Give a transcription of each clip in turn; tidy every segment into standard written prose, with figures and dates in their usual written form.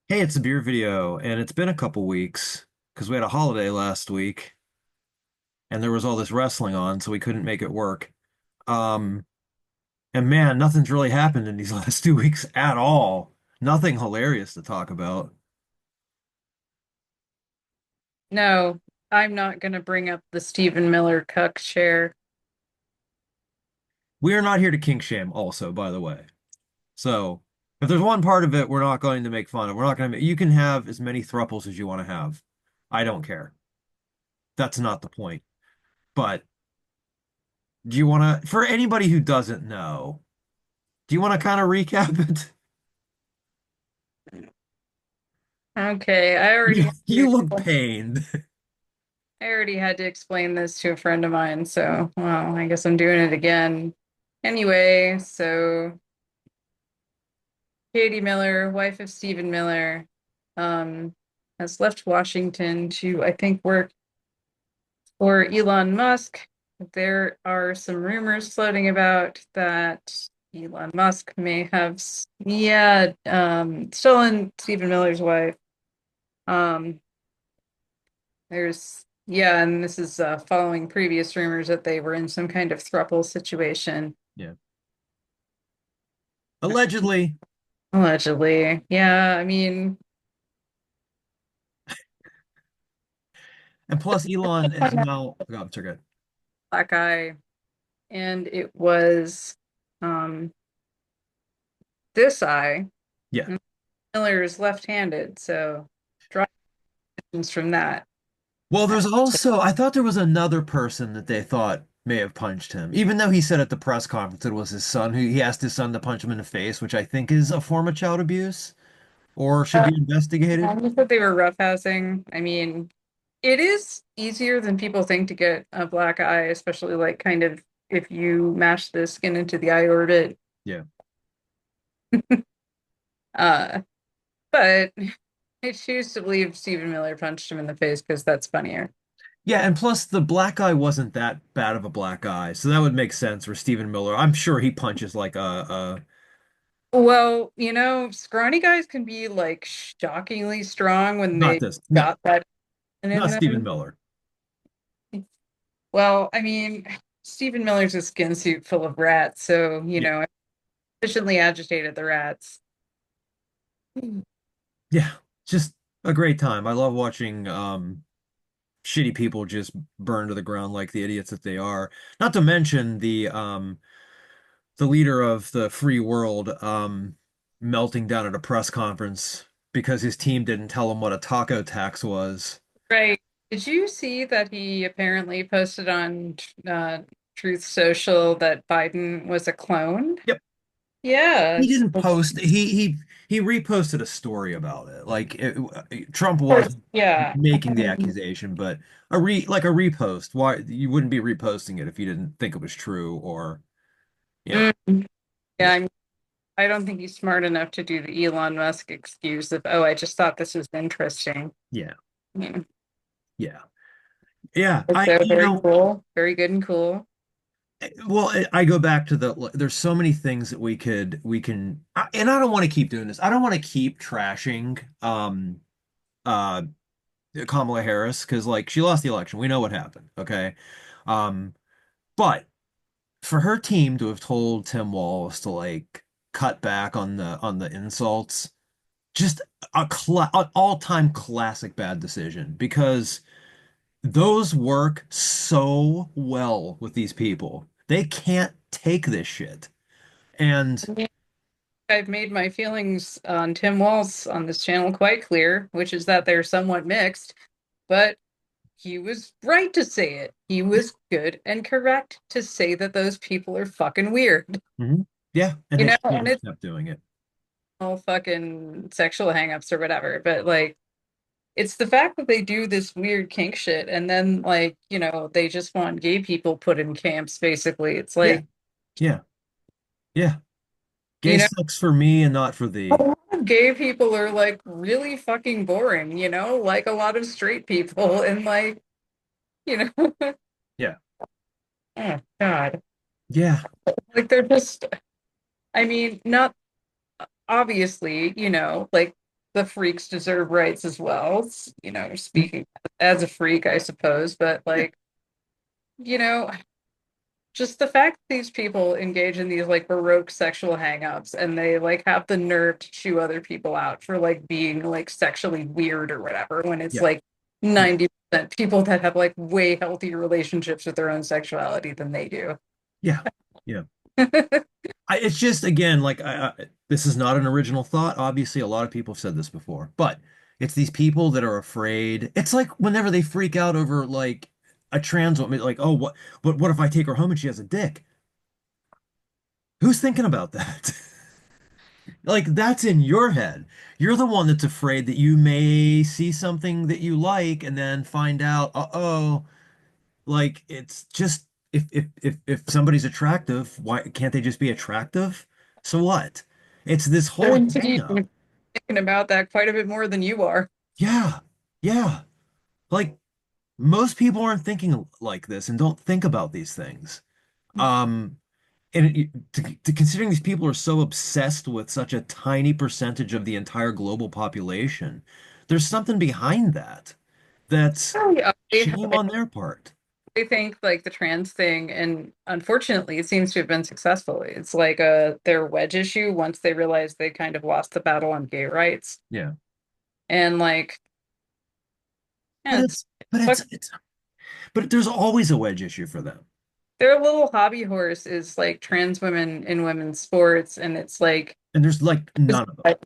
Hey, it's a beer video, and it's been a couple weeks because we had a holiday last week and there was all this wrestling on, so we couldn't make it work. Um, and man, nothing's really happened in these last 2 weeks at all. Nothing hilarious to talk about. No, I'm not going to bring up the Stephen Miller cuck share. We are not here to kink shame, also, by the way. So if there's one part of it we're not going to make fun of, we're not going to. You can have as many thruples as you want to have. I don't care. That's not the point. But do you want to, for anybody who doesn't know, do you want to kind of recap it? Okay, I already You, had to you look explain, pained. I already had to explain this to a friend of mine, so well, I guess I'm doing it again. Anyway, so Katie Miller, wife of Stephen Miller, um, has left Washington to, I think, work for Elon Musk. There are some rumors floating about that Elon Musk may have, stolen Stephen Miller's wife. Um, and this is following previous rumors that they were in some kind of throuple situation. Yeah. Allegedly. Allegedly. Yeah, I mean, And plus, Elon is now. Oh, I'm sorry, good. black eye, and it was um this eye. Yeah. And Miller is left-handed, so draw distance from that. Well, there's also, I thought there was another person that they thought may have punched him, even though he said at the press conference it was his son, who he asked his son to punch him in the face, which I think is a form of child abuse or should Uh, be investigated. I just thought they were roughhousing. I mean, it is easier than people think to get a black eye, especially like kind of if you mash the skin into the eye orbit. Yeah. Uh, but I choose to believe Stephen Miller punched him in the face because that's funnier. Yeah, and plus the black eye wasn't that bad of a black eye, so that would make sense for Stephen Miller. I'm sure he punches like a Well, scrawny guys can be like shockingly strong when not they this, no, got that in not Stephen them. Miller. Well, I mean, Stephen Miller's a skin suit full of rats, so Yeah. I efficiently agitated the rats. Yeah. Just a great time. I love watching shitty people just burn to the ground like the idiots that they are. Not to mention the leader of the free world melting down at a press conference because his team didn't tell him what a taco tax was. Right. Did you see that he apparently posted on Truth Social that Biden was a clone? Yep. He Yes. didn't Of post he reposted a story about it. Trump was course. Yeah. making the accusation, but a repost. Why you wouldn't be reposting it if you didn't think it was true or yeah. Mm. Yeah, Yeah. I don't think he's smart enough to do the Elon Musk excuse of, oh, I just thought this was interesting. Yeah. Mm. Yeah. Yeah. I So you very know cool. Very good and cool. Well, I go back to there's so many things that and I don't want to keep doing this. I don't want to keep trashing uh Kamala Harris because like she lost the election. We know what happened, okay? Um but for her team to have told Tim Walz to like cut back on the insults, just an all-time classic bad decision because those work so well with these people. They can't take this shit. And I've made my feelings on Tim Walz on this channel quite clear, which is that they're somewhat mixed, but he was right to say it. He was good and correct to say that those people are fucking weird. mhm. Yeah, and they should And have it's kept doing it. all fucking sexual hangups or whatever, but like it's the fact that they do this weird kink shit and then like, they just want gay people put in camps basically. It's Yeah, like, yeah, yeah. Gay you know, sucks for me and not for a thee. lot of gay people are like really fucking boring, like a lot of straight people and like, you know, Yeah, oh God. yeah, Like they're just, I mean, not obviously, like the freaks deserve rights as well. Speaking as a freak, I suppose, but Yeah, like, you know, just the fact that these people engage in these like baroque sexual hangups and they like have the nerve to chew other people out for like being like sexually weird or whatever when it's yeah, like yeah, 90% people that have like way healthier relationships with their own sexuality than they do. yeah, yeah. It's just again like this is not an original thought. Obviously, a lot of people have said this before, but it's these people that are afraid. It's like whenever they freak out over like a trans woman, like, oh, what if I take her home and she has a dick? Who's thinking about that? Like that's in your head. You're the one that's afraid that you may see something that you like and then find out, uh-oh, like it's just if somebody's attractive, why can't they just be attractive? So what? It's this whole Seems to hang be up. thinking about that quite a bit more than you are. Yeah. Yeah. Like most people aren't thinking like this and don't think about these things. Um and considering these people are so obsessed with such a tiny percentage of the entire global population, there's something behind that. That's Really ugly how shame on their part. they think like the trans thing, and unfortunately, it seems to have been successful. It's like their wedge issue once they realized they kind of lost the battle on gay rights, Yeah. and like, But yeah, it's but fuck, it's but there's always a wedge issue for them. their little hobby horse is like trans women in women's sports, and it's like And there's like there's none of them. like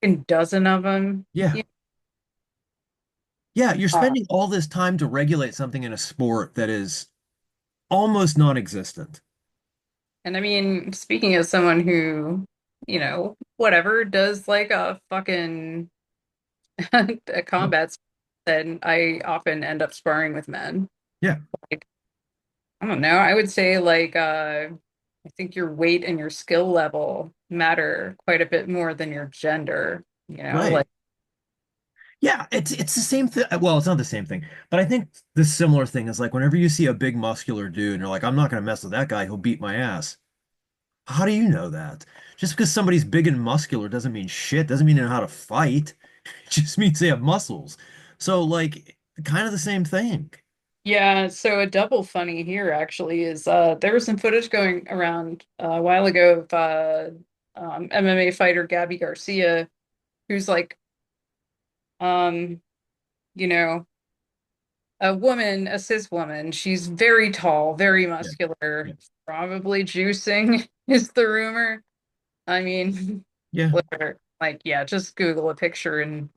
a dozen of them. Yeah. Yeah, you're Uh, spending all this time to regulate something in a sport that is almost non-existent. and I mean, speaking as someone who, whatever, does like a fucking a Oh, combat sport, then I often end up sparring with men. yeah, Like, I don't know. I would say like I think your weight and your skill level matter quite a bit more than your gender, right. like Yeah, it's the same thing. Well, it's not the same thing, but I think the similar thing is like whenever you see a big muscular dude and you're like, I'm not gonna mess with that guy, he'll beat my ass. How do you know that? Just because somebody's big and muscular doesn't mean shit, doesn't mean they know how to fight. It just means they have muscles. So like kind of the same thing. yeah, so a double funny here actually is there was some footage going around a while ago of MMA fighter Gabby Garcia, who's like um, you know, a woman, a cis woman. She's very tall, very Yeah, muscular, yeah, probably juicing is the rumor. I mean, yeah, whatever. Like, yeah, just Google a picture and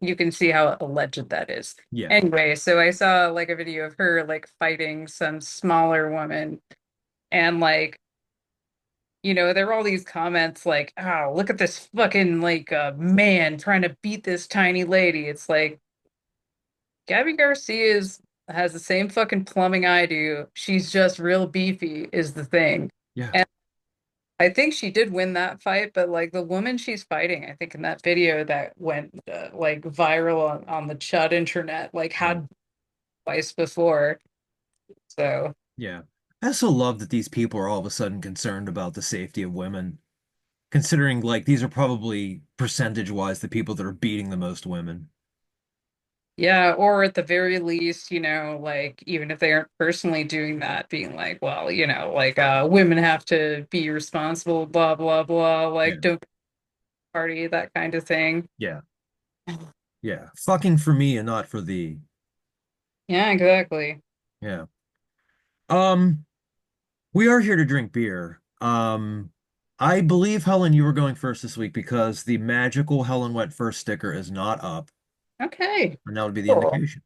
you can see how alleged that is. yeah, Anyway, so I saw like a video of her like fighting some smaller woman and like, there were all these comments like, oh, look at this fucking like man trying to beat this tiny lady. It's like Gabby has the same fucking plumbing I do. She's just real beefy is the thing. yeah, And I think she did win that fight, but like the woman she's fighting, I think in that video that went like viral on the Chud internet, like yeah. had twice before. So Yeah. I also love that these people are all of a sudden concerned about the safety of women, considering like these are probably percentage-wise the people that are beating the most women. yeah, or at the very least, like even if they aren't personally doing that, being like, well, like women have to be responsible, blah blah blah, Yeah. like don't party, that kind of thing. Yeah. Yeah. Fucking for me and not for thee. Yeah, exactly. Yeah. Um, we are here to drink beer. I believe Helen, you were going first this week because the magical Helen went first sticker is not up, Okay, and that would be the cool. indication.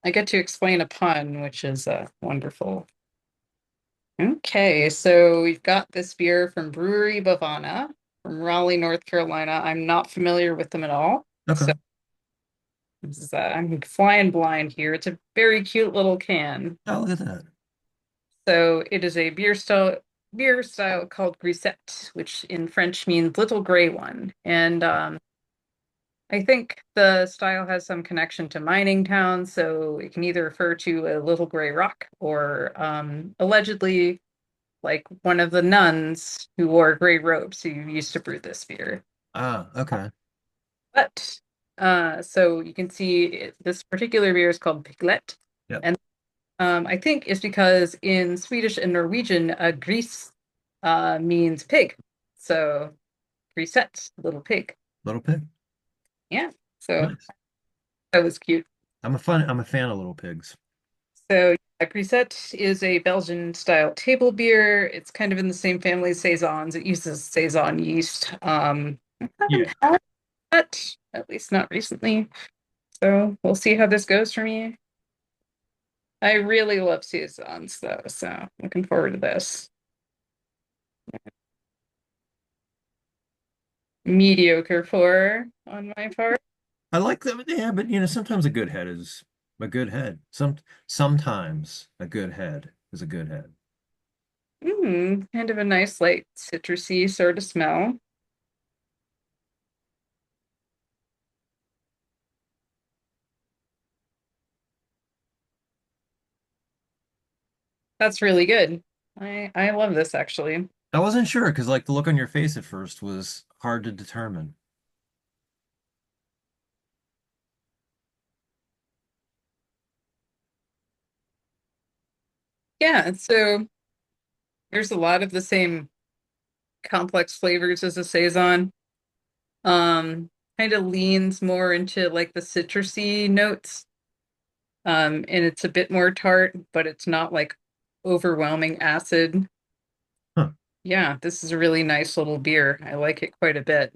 I get to explain a pun, which is wonderful. Okay, so we've got this beer from Brewery Bhavana from Raleigh, North Carolina. I'm not familiar with them at all. Okay. So I'm flying blind here. It's a very cute little can. Oh, look at that. So it is a beer style called grisette, which in French means little gray one. And I think the style has some connection to mining towns, so it can either refer to a little gray rock or allegedly like one of the nuns who wore gray robes who used to brew this beer. Ah, okay. But so you can see this particular beer is called Piglet. Yep. And I think it's because in Swedish and Norwegian, gris means pig. So grisette, little pig. Little pig. Yeah. So Nice. that was cute. I'm a fan of little pigs. So grisette is a Belgian style table beer. It's kind of in the same family as saisons. It uses saison yeast. I haven't Yeah. had that, at least not recently. So we'll see how this goes for me. I really love saisons though, so looking forward to this. Mediocre for on my part. I like them. Yeah, but sometimes a good head is a good head. Sometimes a good head is a good head. Kind of a nice light citrusy sort of smell. That's really good. I love this actually. I wasn't sure because like the look on your face at first was hard to determine. Yeah, so there's a lot of the same complex flavors as a saison. Um, Kind of leans more into like the citrusy notes. And it's a bit more tart, but it's not like overwhelming acid. Huh. Yeah, this is a really nice little beer. I like it quite a bit.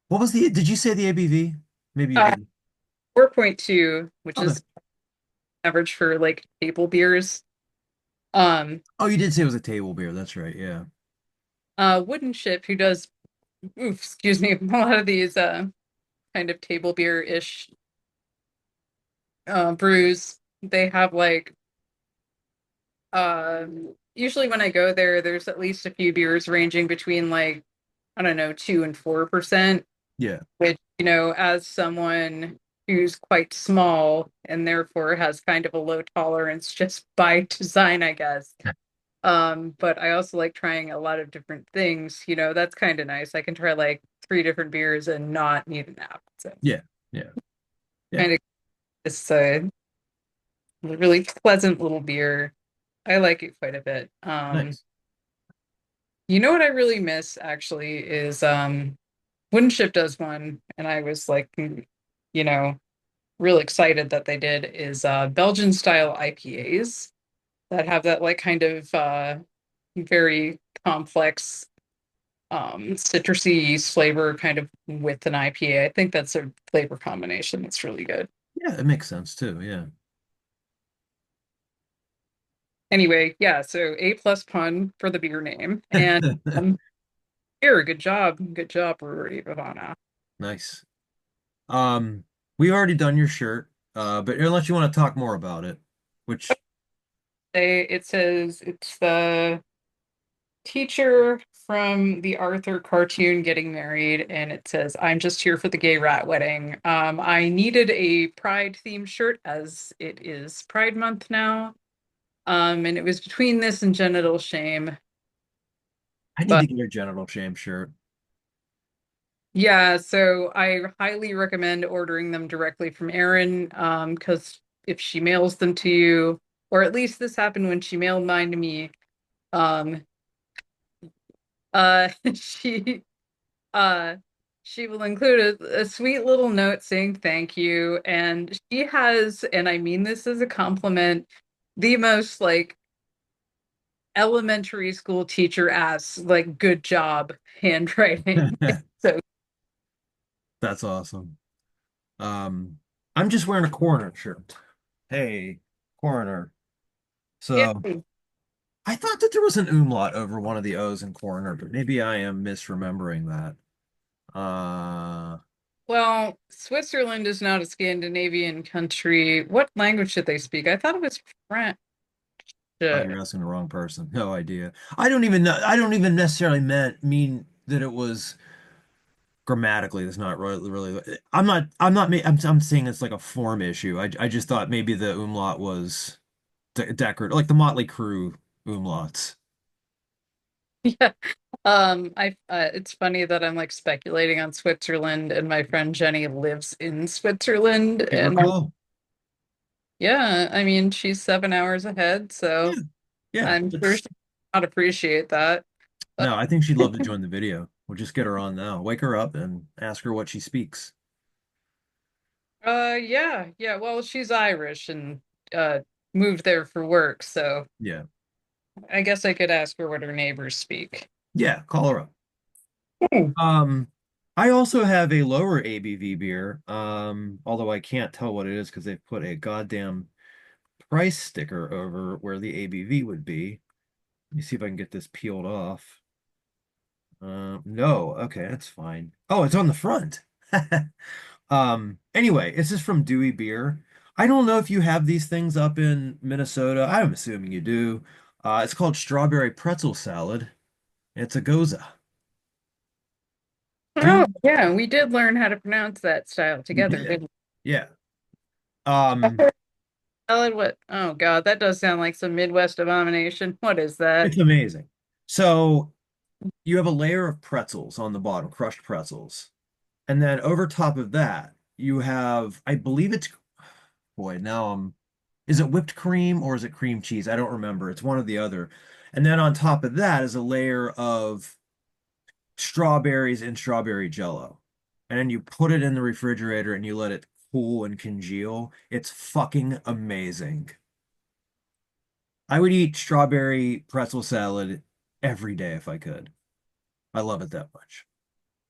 What was did you say the ABV? Maybe you Uh, did. 4.2, which Okay. is average for like table beers. Um, Oh, you did say it was a table beer. That's right. Yeah. Wooden Ship, who does, oof, excuse me, a lot of these kind of table beer-ish brews, they have like usually when I go there, there's at least a few beers ranging between like, I don't know, 2 and 4%, Yeah. which, as someone who's quite small and therefore has kind of a low tolerance just by design, I guess. But I also like trying a lot of different things. That's kind of nice. I can try like three different beers and not need a nap. So Yeah. Yeah. Yeah. kind of it's a really pleasant little beer. I like it quite a bit. Nice. You know what I really miss actually is Wooden Ship does one, and I was like, you know, real excited that they did is Belgian style IPAs that have that like kind of very complex citrusy yeast flavor kind of with an IPA. I think that's a flavor combination that's really good. Yeah, it makes sense too. Yeah. Anyway, yeah, so A plus pun for the beer name. And here, good job. Good job, Brewery Bhavana. Nice. Um, we've already done your shirt, but unless you want to talk more about it, which It says it's the teacher from the Arthur cartoon getting married, and it says, I'm just here for the gay rat wedding. I needed a Pride themed shirt as it is Pride Month now. And it was between this and genital shame. I need But to get your genital shame shirt. yeah, so I highly recommend ordering them directly from Erin, because if she mails them to you, or at least this happened when she mailed mine to me, um, she uh she will include a sweet little note saying thank you. And she has, and I mean this as a compliment, the most like elementary school teacher ass, like good job handwriting. So That's awesome. Um, I'm just wearing a coroner shirt. Hey, coroner. So yeah. I thought that there was an umlaut over one of the O's in coroner, but maybe I am misremembering that. Well, Switzerland is not a Scandinavian country. What language did they speak? I thought it was French. Oh, you're asking the wrong person. No idea. I don't even know. I don't even necessarily mean that it was grammatically. It's not really. I'm not. I'm not. I'm saying it's like a form issue. I just thought maybe the umlaut was decorative, like the Motley Crue umlauts. Yeah. I it's funny that I'm like speculating on Switzerland and my friend Jenny lives in Switzerland Give her a and call. yeah, I mean she's 7 hours ahead, so Yeah, yeah. I'm sure It's she would appreciate that. But no, I think she'd love to join the video. We'll just get her on now. Wake her up and ask her what she speaks. yeah, yeah, well she's Irish and uh moved there for work, so Yeah. I guess I could ask her what her neighbors speak. Yeah, call her up. Hmm. Um, I also have a lower ABV beer, although I can't tell what it is because they've put a goddamn price sticker over where the ABV would be. Let me see if I can get this peeled off. No, okay, that's fine. Oh, it's on the front. Anyway, this is from Dewey Beer. I don't know if you have these things up in Minnesota. I'm assuming you do. It's called strawberry pretzel salad. It's a gose. Oh, Do yeah, we did learn how to pronounce that style we together, did? didn't Yeah. we? Um, Salad, what? Oh God, that does sound like some Midwest abomination. What is that? it's amazing. So you have a layer of pretzels on the bottom, crushed pretzels. And then over top of that, you have, I believe it's, boy, now is it whipped cream or is it cream cheese? I don't remember. It's one or the other. And then on top of that is a layer of strawberries and strawberry jello. And then you put it in the refrigerator and you let it cool and congeal. It's fucking amazing. I would eat strawberry pretzel salad every day if I could. I love it that much.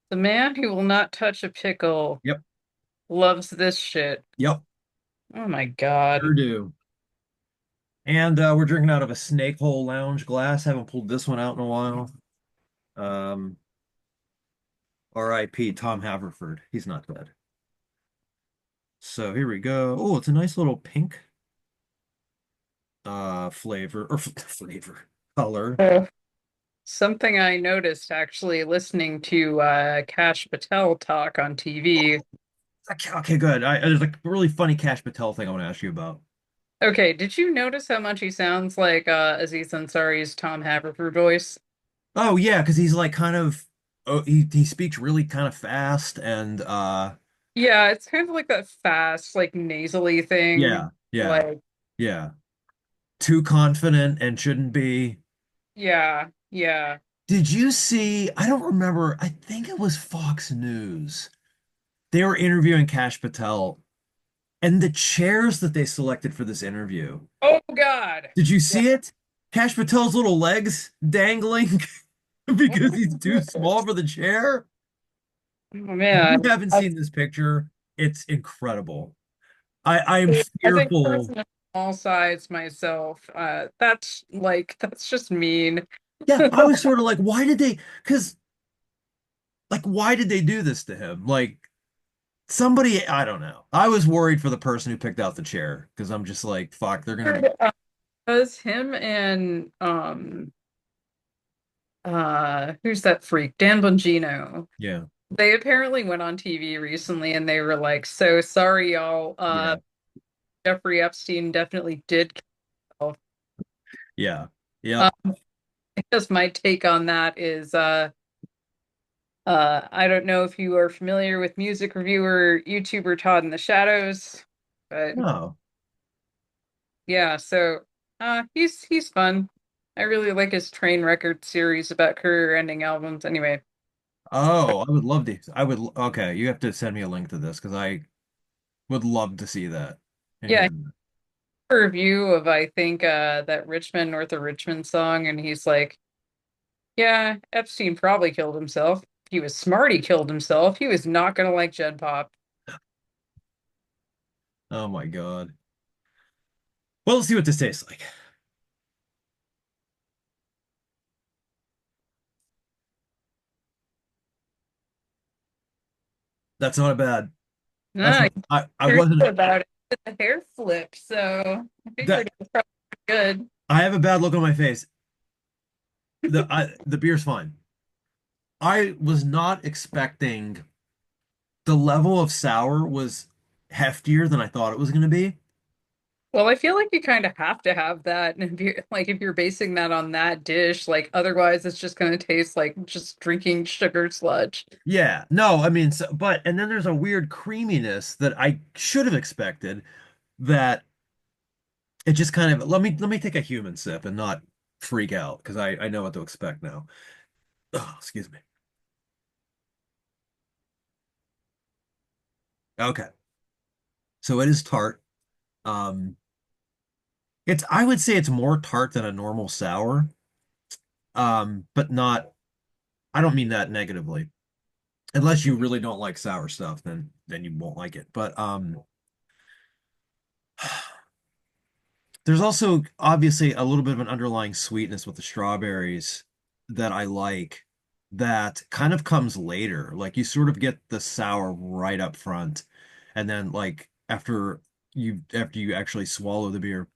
The man who will not touch a pickle Yep. loves this shit. Yep. Oh my Sure God. do. And we're drinking out of a Snake Hole Lounge glass. Haven't pulled this one out in a while. Um, R.I.P. Tom Haverford. He's not dead. So here we go. Oh, it's a nice little pink flavor or flavor color. Uh, Something I noticed actually listening to Kash Patel talk on TV. Okay, okay, good. There's like a really funny Cash Patel thing I want to ask you about. Okay, did you notice how much he sounds like Aziz Ansari's Tom Haverford voice? Oh yeah, because he's like kind of oh he speaks really kind of fast and Yeah, it's kind of like that fast, like nasally thing. yeah, yeah, Like, yeah. Too confident and shouldn't be. yeah, yeah. Did you see? I don't remember. I think it was Fox News. They were interviewing Cash Patel and the chairs that they selected for this interview. Oh God. Did you Yeah. see it? Cash Patel's little legs dangling because he's too small for the chair. Oh If you man. haven't seen this picture, it's incredible. I'm I think fearful. personally, small size myself. That's just mean. Yeah, I was sort of like, why did they? Because like, why did they do this to him? Like somebody, I don't know. I was worried for the person who picked out the chair because I'm just like, fuck, they're gonna. Was him and who's that freak? Dan Bongino. Yeah, They apparently went on TV recently and they were like, so sorry y'all. yeah, Jeffrey Epstein definitely did kill. yeah, yep. Um, I guess my take on that is I don't know if you are familiar with music reviewer YouTuber Todd in the Shadows, but No. yeah, so he's fun. I really like his train record series about career-ending albums. Anyway, Oh, I would love to. I would. Okay, you have to send me a link to this because I would love to see that and yeah, hear that. a review of I think that Richmond North of Richmond song, and he's like, yeah, Epstein probably killed himself. If he was smart, he killed himself. He was not gonna like Gen Pop. Oh my God. Well, let's see what this tastes like. That's not bad. That's No, not. I curious wasn't about it. The hair flip, so I that. figured it was probably good. I have a bad look on my face. The beer's fine. I was not expecting the level of sour was heftier than I thought it was going to be. Well, I feel like you kind of have to have that. And if you're like if you're basing that on that dish, like otherwise it's just gonna taste like just drinking sugar sludge. Yeah, no, I mean, so, but and then there's a weird creaminess that I should have expected that it just kind of let me take a human sip and not freak out because I know what to expect now. Oh, excuse me. Okay, so it is tart. Um, it's I would say it's more tart than a normal sour. But not. I don't mean that negatively. Unless you really don't like sour stuff, then you won't like it. But there's also obviously a little bit of an underlying sweetness with the strawberries that I like that kind of comes later. Like you sort of get the sour right up front, and then like after you actually swallow the beer,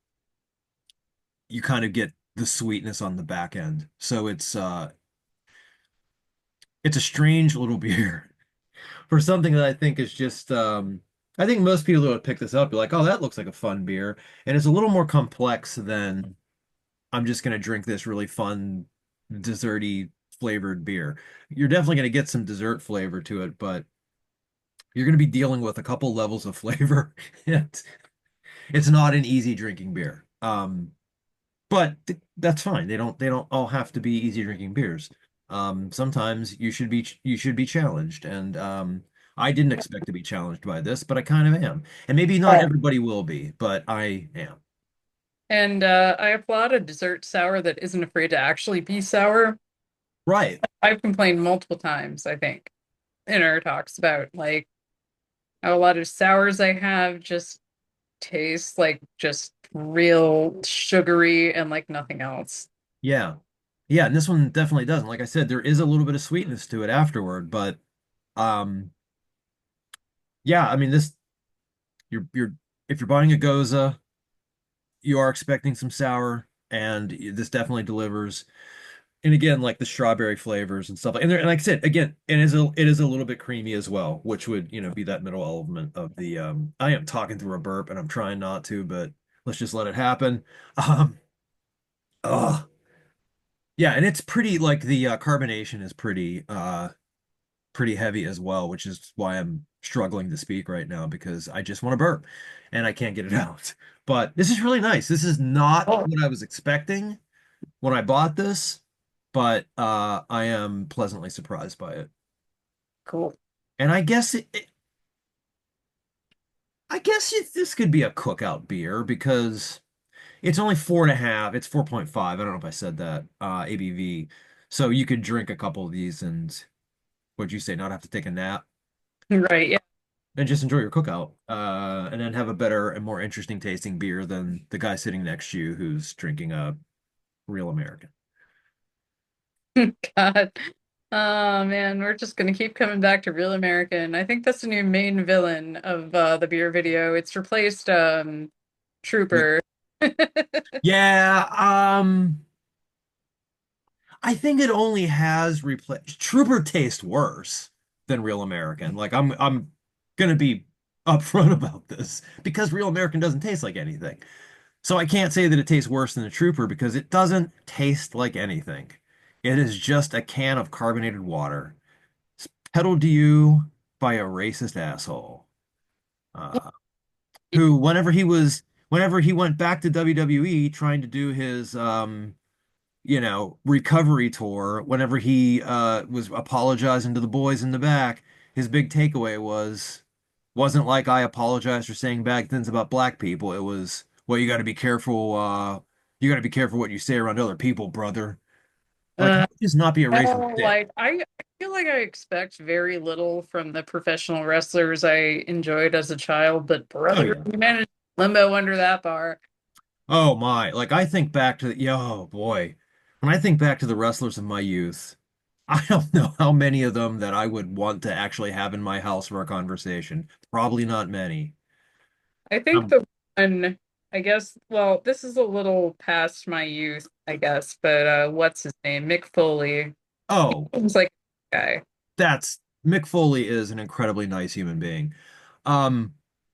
you kind of get the sweetness on the back end. So it's a strange little beer for something that I think is just I think most people that would pick this up be like, oh, that looks like a fun beer. And it's a little more complex than I'm just gonna drink this really fun, desserty flavored beer. You're definitely gonna get some dessert flavor to it, but you're gonna be dealing with a couple levels of flavor. It's not an easy drinking beer. But that's fine. They don't all have to be easy drinking beers. Sometimes you should be challenged, and I didn't expect to be challenged by this, but I kind of am. And maybe not Oh. everybody will be, but I am. And I applaud a dessert sour that isn't afraid to actually be sour. Right. I've complained multiple times, I think, in our talks about like how a lot of sours I have just taste like just real sugary and like nothing else. Yeah. Yeah, and this one definitely doesn't. Like I said, there is a little bit of sweetness to it afterward, but um yeah, I mean this you're if you're buying a gose, you are expecting some sour, and this definitely delivers. And again, like the strawberry flavors and stuff like, and like I said, again, it is a little bit creamy as well, which would, be that middle element of the I am talking through a burp and I'm trying not to, but let's just let it happen. Um oh yeah, and it's pretty like the carbonation is pretty heavy as well, which is why I'm struggling to speak right now because I just want to burp and I can't get it out. But this is really nice. This is not Oh, what I was expecting when I bought this, but I am pleasantly surprised by it. cool. And this could be a cookout beer because it's only 4.5. It's 4.5. I don't know if I said that ABV. So you could drink a couple of these and what'd you say, not have to take a nap Right, yeah. and just enjoy your cookout. And then have a better and more interesting tasting beer than the guy sitting next to you who's drinking a real American. God. Oh man, we're just gonna keep coming back to Real American. I think that's the new main villain of the beer video. It's replaced With Trooper. yeah, I think it only has replaced Trooper tastes worse than Real American. Like I'm gonna be upfront about this because Real American doesn't taste like anything. So I can't say that it tastes worse than the Trooper because it doesn't taste like anything. It is just a can of carbonated water. It's peddled to you by a racist asshole. Uh, who whenever he went back to WWE trying to do his recovery tour, whenever he was apologizing to the boys in the back, his big takeaway wasn't like I apologize for saying bad things about black people. It was, well, you got to be careful what you say around other people, brother. Like, how Uh, could this not be a racist dick? like I feel like I expect very little from the professional wrestlers I enjoyed as a child, but Oh brother, yeah. you managed to limbo under that bar. Oh my. Like I think back to oh boy. When I think back to the wrestlers of my youth, I don't know how many of them that I would want to actually have in my house for a conversation. Probably not many. I think Um, the one, I guess, well, this is a little past my youth, I guess, but what's his name? Mick Foley. oh, Seems like a guy. that's Mick Foley is an incredibly nice human being. Um,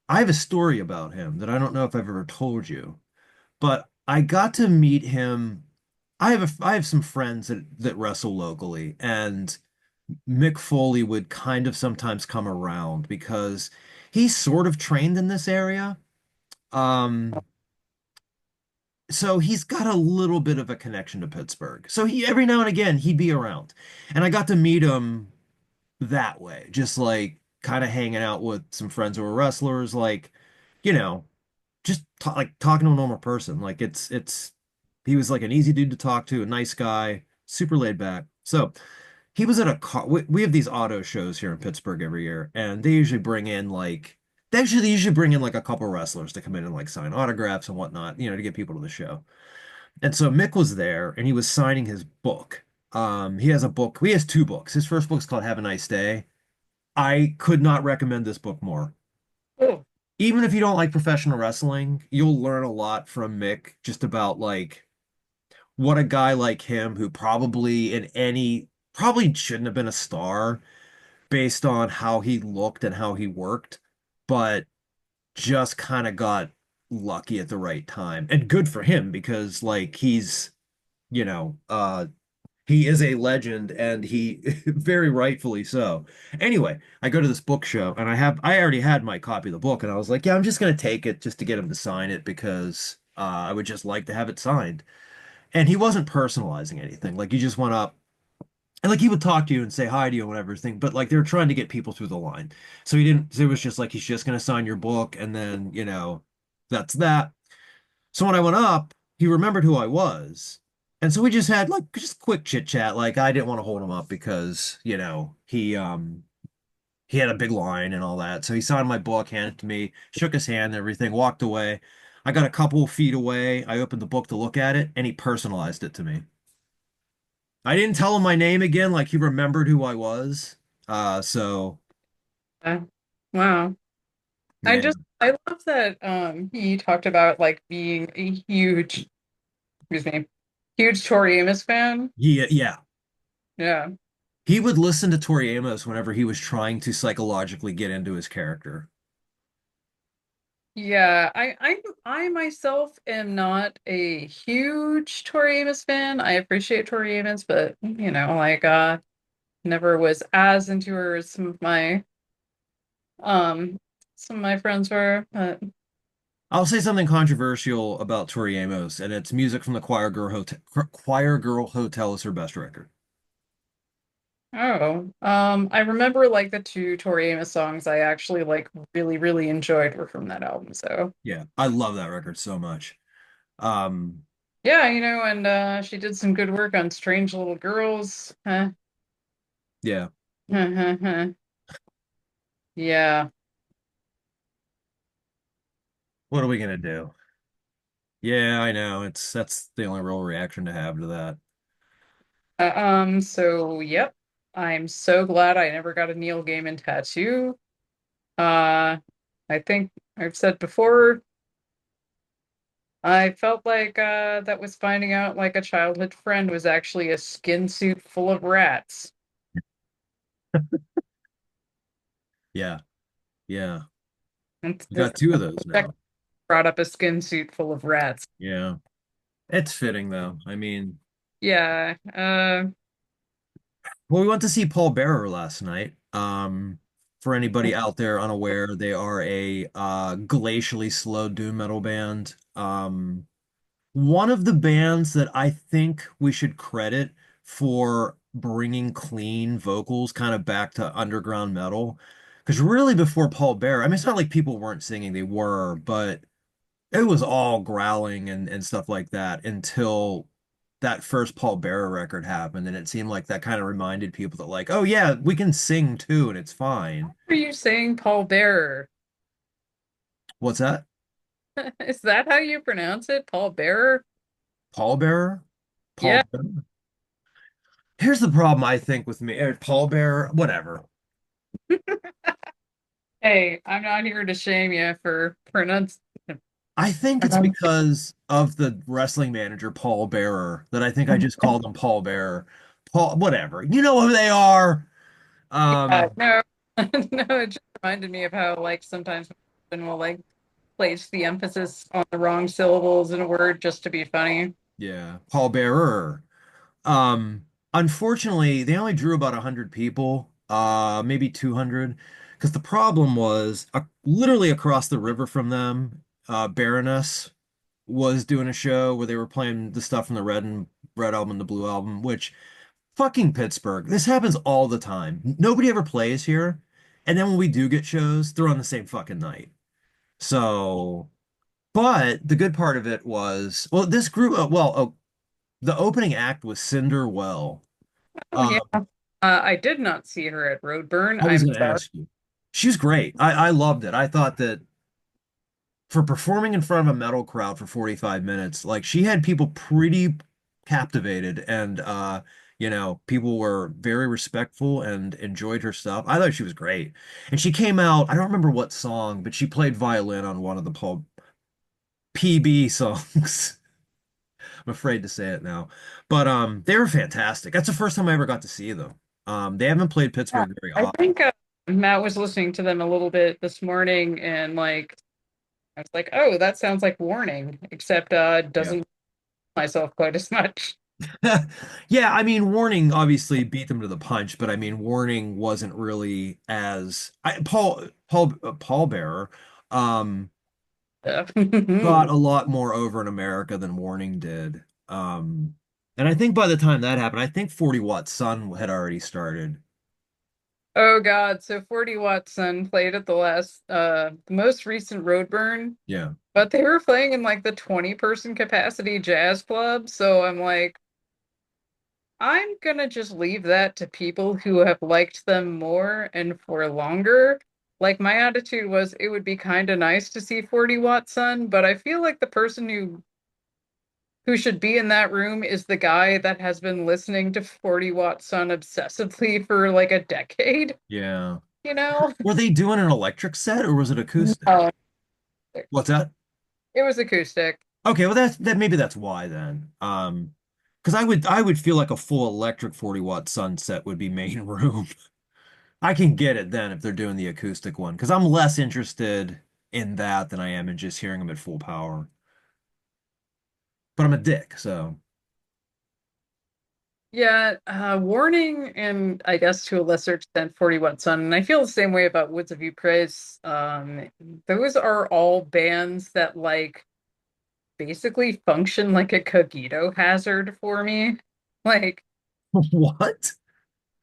I have a story about him that I don't know if I've ever told you, but I got to meet him. I have some friends that wrestle locally, and Mick Foley would kind of sometimes come around because he's sort of trained in this area. Um, so he's got a little bit of a connection to Pittsburgh. So he every now and again he'd be around. And I got to meet him that way, just like kind of hanging out with some friends who were wrestlers, like, you know, just like talking to a normal person. Like it's he was like an easy dude to talk to, a nice guy, super laid back. So he was at a car. We have these auto shows here in Pittsburgh every year, and they usually bring in like they usually bring in like a couple wrestlers to come in and like sign autographs and whatnot, to get people to the show. And so Mick was there, and he was signing his book. He has a book. He has two books. His first book's called Have a Nice Day. I could not recommend this book more. Oh, Even if you don't like professional wrestling, you'll learn a lot from Mick just about like what a guy like him who probably shouldn't have been a star based on how he looked and how he worked, but just kind of got lucky at the right time. And good for him because like you know, uh he is a legend and he very rightfully so. Anyway, I go to this book show and I already had my copy of the book and I was like, yeah, I'm just gonna take it just to get him to sign it because I would just like to have it signed. And he wasn't personalizing anything. Like he just went up and like he would talk to you and say hi to you and whatever thing, but like they were trying to get people through the line. So he didn't, so it was just like he's just gonna sign your book and then, that's that. So when I went up, he remembered who I was. And so we just had like just quick chit chat. Like I didn't want to hold him up because, he had a big line and all that. So he signed my book, handed it to me, shook his hand and everything, walked away. I got a couple of feet away. I opened the book to look at it and he personalized it to me. I didn't tell him my name again, like he remembered who I was. So yeah. Wow. yeah. I love that he talked about like being a huge, excuse me, huge Tori Amos fan. Yeah. Yeah. He would listen to Tori Amos whenever he was trying to psychologically get into his character. Yeah, I myself am not a huge Tori Amos fan. I appreciate Tori Amos, but like never was as into her as um some of my friends were. But I'll say something controversial about Tori Amos, and it's music from the Choir Girl Hotel is her best record. oh, I remember like the two Tori Amos songs I actually like really, really enjoyed were from that album. So Yeah, I love that record so much. Um, yeah, and she did some good work on Strange Little Girls. Huh. yeah. Yeah. What are we gonna do? Yeah, I know. That's the only real reaction to have to that. So yep. I'm so glad I never got a Neil Gaiman tattoo. Uh, I think I've said before, I felt like that was finding out like a childhood friend was actually a skin suit full of rats. Yeah, yeah. And We this got two of those check now. brought up a skin suit full of rats. Yeah. It's fitting though. I mean, Yeah. well, we went to see Paul Bearer last night. For anybody out there unaware, they are a glacially slow doom metal band. One of the bands that I think we should credit for bringing clean vocals kind of back to underground metal. Because really, before Paul Bearer, I mean, it's not like people weren't singing, they were, but it was all growling and stuff like that until that first Paul Bearer record happened. And it seemed like that kind of reminded people that, like, oh, yeah, we can sing too, and it's fine. Are you saying Paul Bearer? What's that? Is that how you pronounce it? Paul Bearer? Paul Bearer? Paul Yeah. Bearer? Here's the problem, I think, with me. Paul Bearer, whatever. Hey, I'm not here to shame you for I think it's because of the wrestling manager, Paul Bearer, that I think I just called him Paul Bearer. Paul, whatever. You know who they are. Yeah, no, no, it just reminded me of how like sometimes and will like place the emphasis on the wrong syllables in a word just to be funny. Yeah. Pallbearer. Um, Unfortunately, they only drew about 100 people, maybe 200, because the problem was literally across the river from them, Baroness was doing a show where they were playing the stuff from the Red album and the Blue album, which fucking Pittsburgh. This happens all the time. Nobody ever plays here. And then when we do get shows, they're on the same fucking night. So, but the good part of it was, well, this group, the opening act was Cinder Well. Oh Uh, yeah. I did not see her at Roadburn. I was I'm going to sorry. ask you. She was great. I loved it. I thought that for performing in front of a metal crowd for 45 minutes, like she had people pretty captivated and people were very respectful and enjoyed her stuff. I thought she was great. And she came out, I don't remember what song, but she played violin on one of the PB songs. I'm afraid to say it now. But they were fantastic. That's the first time I ever got to see them. They haven't played Yeah, Pittsburgh very I often. think Matt was listening to them a little bit this morning, and like I was like, "Oh, that sounds like Warning," except it Yeah. doesn't myself quite as much. Yeah, I mean, Warning obviously beat them to the punch, but I mean, Warning wasn't really as Paul Bearer um got a lot more over in America than Warning did. And I think by the time that happened, I think 40 Watt Sun had already started. Oh God, so 40 Watson played at the most recent Roadburn, Yeah. but they were playing in like the 20-person capacity jazz club, so I'm like, I'm gonna just leave that to people who have liked them more and for longer. Like my attitude was it would be kind of nice to see 40 Watt Sun, but I feel like the person who should be in that room is the guy that has been listening to 40 Watt Sun obsessively for like a decade, Yeah. you know? Were they doing an electric set or was it acoustic? No, What's that? it was acoustic. Okay, well that maybe that's why then. Because I would feel like a full electric 40 watt sunset would be main room. I can get it then if they're doing the acoustic one because I'm less interested in that than I am in just hearing them at full power. But I'm a dick, so Yeah, Warning and I guess to a lesser extent 40 Watt Sun. And I feel the same way about Woods of Ypres. Those are all bands that like basically function like a cogito hazard for me. Like, what?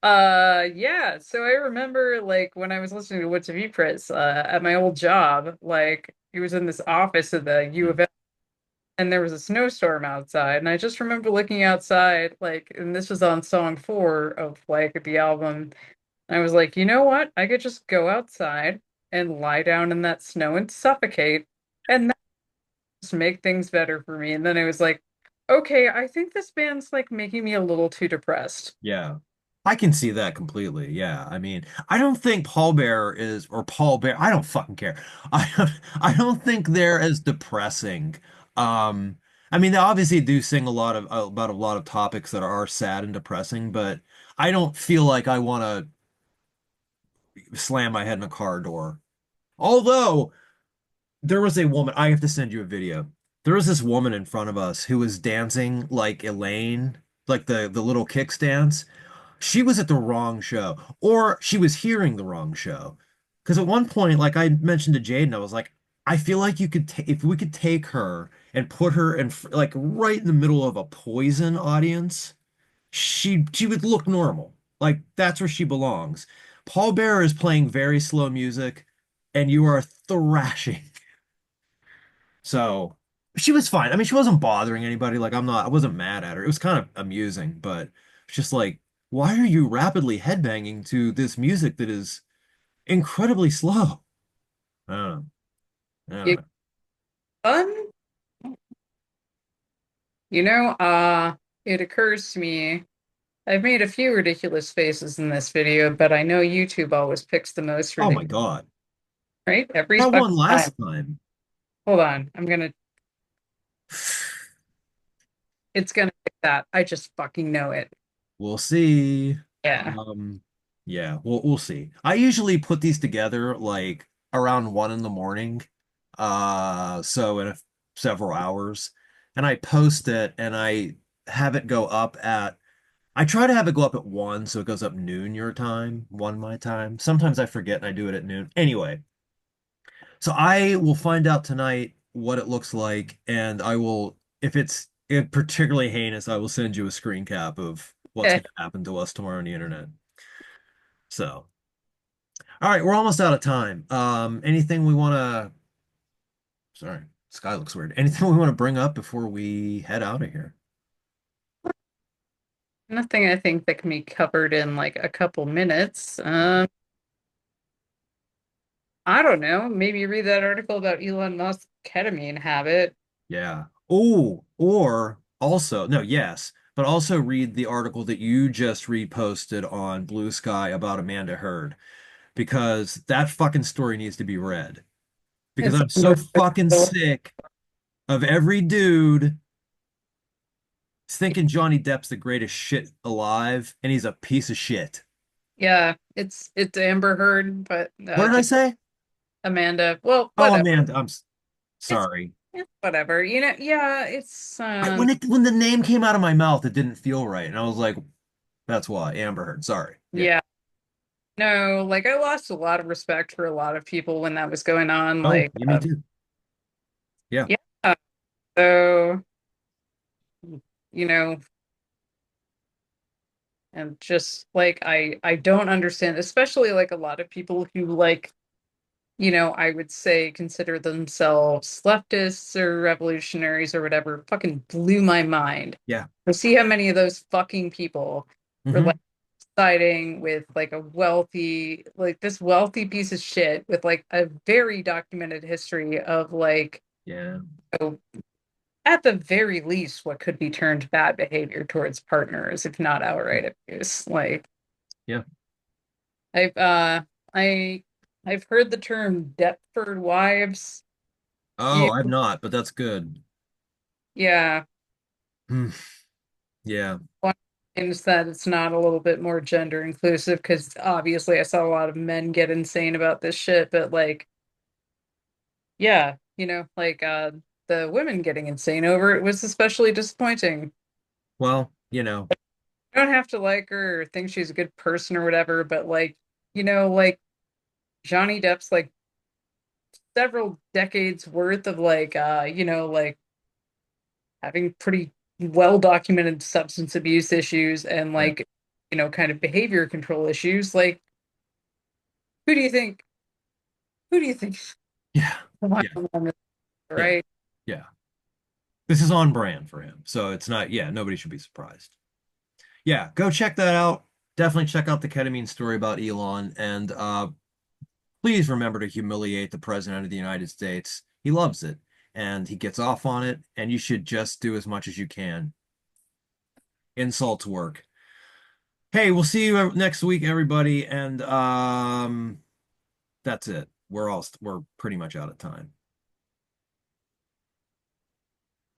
yeah. So I remember like when I was listening to Woods of Ypres at my old job, like he was in this office of the U Yeah. of M and there was a snowstorm outside. And I just remember looking outside, like, and this was on song 4 of like the album. I was like, you know what? I could just go outside and lie down in that snow and suffocate, and that just make things better for me. And then I was like, okay, I think this band's like making me a little too depressed. Yeah. I can see that completely. Yeah. I mean, I don't think Paul Bear is or Paul Bear, I don't fucking care. I don't think they're as depressing. Um I mean, they obviously do sing about a lot of topics that are sad and depressing, but I don't feel like I want to slam my head in a car door. Although there was a woman, I have to send you a video. There was this woman in front of us who was dancing like Elaine, like the little kickstands. She was at the wrong show, or she was hearing the wrong show. Because at one point, like I mentioned to Jaden, I was like, I feel like you could if we could take her and put her in like right in the middle of a Poison audience, she would look normal. Like that's where she belongs. Paul Bearer is playing very slow music, and you are thrashing. So she was fine. I mean, she wasn't bothering anybody. Like I wasn't mad at her. It was kind of amusing, but it's just like, why are you rapidly headbanging to this music that is incredibly slow? I don't know. I don't You know. fun? You know, it occurs to me I've made a few ridiculous faces in this video, but I know YouTube always picks the most Oh my ridiculous, God. right? Every That fucking one time. last time. Hold on, it's gonna pick that. I just fucking know it. We'll see. Yeah. Um, yeah, we'll see. I usually put these together like around 1 in the morning. So in several hours. And I post it and I have it go up at I try to have it go up at 1, so it goes up noon your time, 1 my time. Sometimes I forget and I do it at noon. Anyway, so I will find out tonight what it looks like, and I will, if it's particularly heinous, I will send you a screen cap of what's Eh, going to happen to us tomorrow on the internet. So, all right, we're almost out of time. Anything we want to, sorry, sky looks weird. Anything we want to bring up before we head out of here? nothing I think that can be covered in like a couple minutes. I don't know. Maybe read that article about Elon Musk's ketamine habit. Yeah. Oh, or also, no, yes, but also read the article that you just reposted on Blue Sky about Amanda Heard, because that fucking story needs to be read. Because It's I'm so fucking sick of every dude thinking Johnny Depp's the greatest shit alive, and he's a piece of shit. yeah, it's Amber Heard, but What did I just say? Amanda. Well, Oh, whatever. Amanda, It's, sorry. it's whatever. You know, yeah, it's When the name came out of my mouth, it didn't feel right, and I was like, "That's why Amber Heard." Sorry. Yeah. yeah. No, like I lost a lot of respect for a lot of people when that was going on. Oh, Like, me too. Yeah. yeah. So, you know, and just like I don't understand, especially like a lot of people who like, I would say consider themselves leftists or revolutionaries or whatever, fucking blew my mind. Yeah. To see how many of those fucking people were like Hmm. siding with like a wealthy, like this wealthy piece of shit with like a very documented history of like, Yeah. oh, at the very least, what could be termed bad behavior towards partners, if not outright abuse. Like Yeah. I've uh I I've heard the term Deptford wives. Oh, You I've not, but that's good. Yeah, Hmm. Yeah. one things that it's not a little bit more gender inclusive because obviously I saw a lot of men get insane about this shit, but like, yeah, like the women getting insane over it was especially disappointing. Well, You don't have to like her or think she's a good person or whatever, but like, like Johnny Depp's like several decades worth of like like having pretty well documented substance abuse issues and yeah. like kind of behavior control issues. Like who do you think who do you think Yeah. Yeah. Yeah. right? Yeah. This is on brand for him. So it's not, yeah, nobody should be surprised. Yeah, go check that out. Definitely check out the ketamine story about Elon, and please remember to humiliate the president of the United States. He loves it and he gets off on it, and you should just do as much as you can. Insults work. Hey, we'll see you next week, everybody, and that's it. We're pretty much out of time.